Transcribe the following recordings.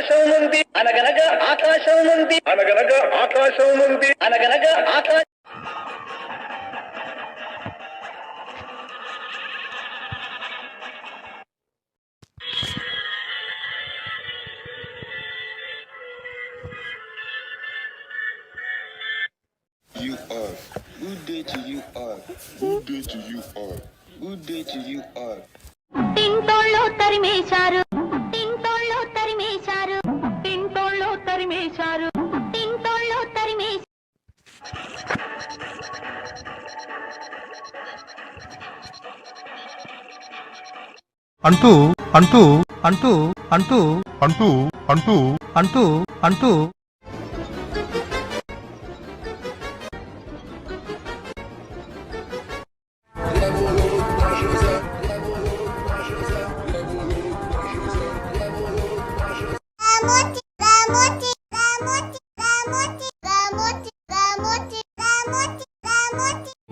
ఆకాశం ఉంది అనగనగా ఆకాశం ఉంది అనగనగా ఆకాశం ఉంది అనగనగా ఆకాశం. You are. Good day to you are. Good day to you are. Good day to you are. టింటోళ్ళు తరిమేశారు టింటోళ్ళు తరిమేశారు టింటోళ్ళు తరిమేశారు టింటోళ్ళు తరిమేశారు. అంటూ అంటూ అంటూ అంటూ అంటూ అంటూ అంటూ అంటూ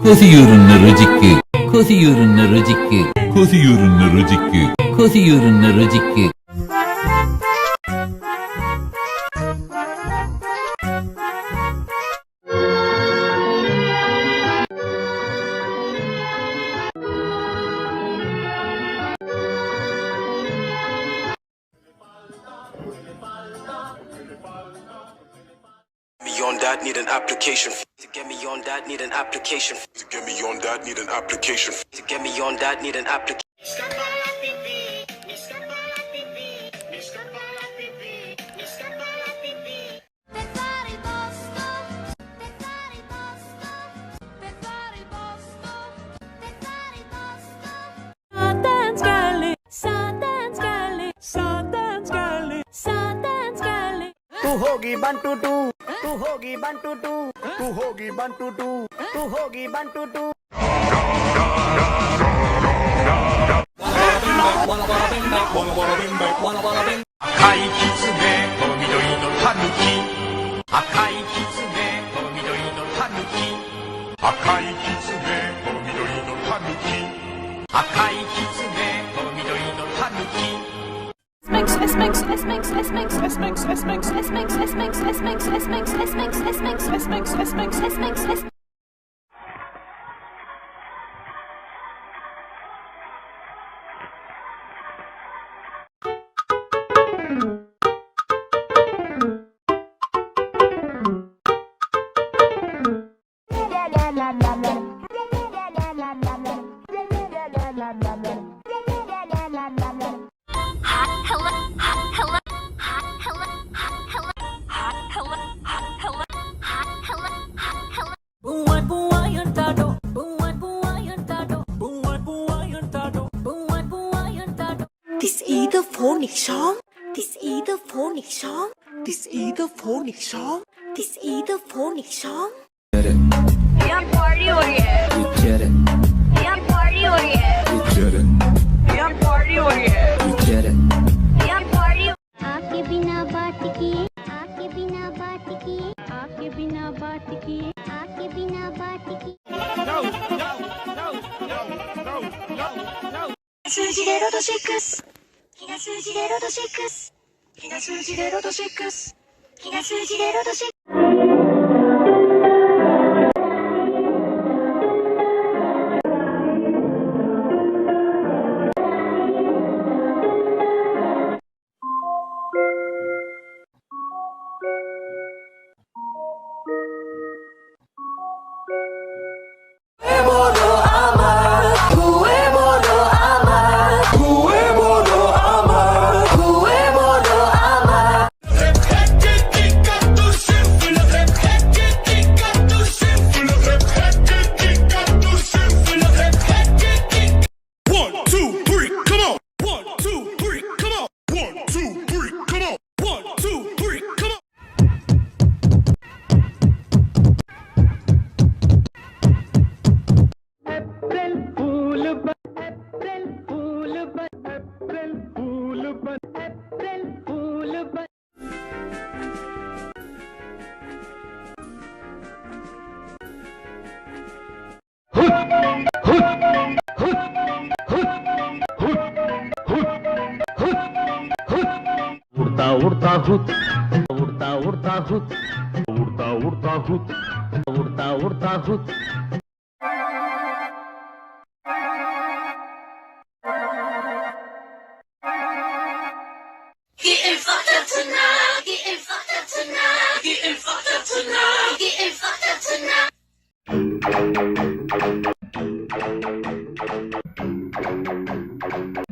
കൊതിയൂറുന്ന രുചിക്ക് കൊതിയൂറുന്ന രുചിക്ക് കൊതിയൂറുന്ന രുചിക്ക് കൊതിയൂറുന്ന രുചിക്ക്. Me on that, need an application. To get me on that, need an application. To get me on that, need an application. To get me on that, need an application. तू होगी बंटू टू तू होगी बंटू टू तू होगी बंटू टू तू होगी बंटू टू. This is the phonic song. This is the phonic song. This is the phonic song. This is the phonic song. यहाँ party हो रही है यहाँ party हो रही है यहाँ party हो रही है यहाँ party. आके बिना बात किए आके बिना बात किए आके बिना बात किए आके बिना बात किए.数字でロト6日が数字でロト6日が数字でロト6日が数字でロト6。उडता उडता हुत उडता उडता हुत उडता उडता हुत उडता उडता हुत Getting fucked up tonight. Getting fucked up tonight. Getting fucked up tonight. Getting fucked up tonight.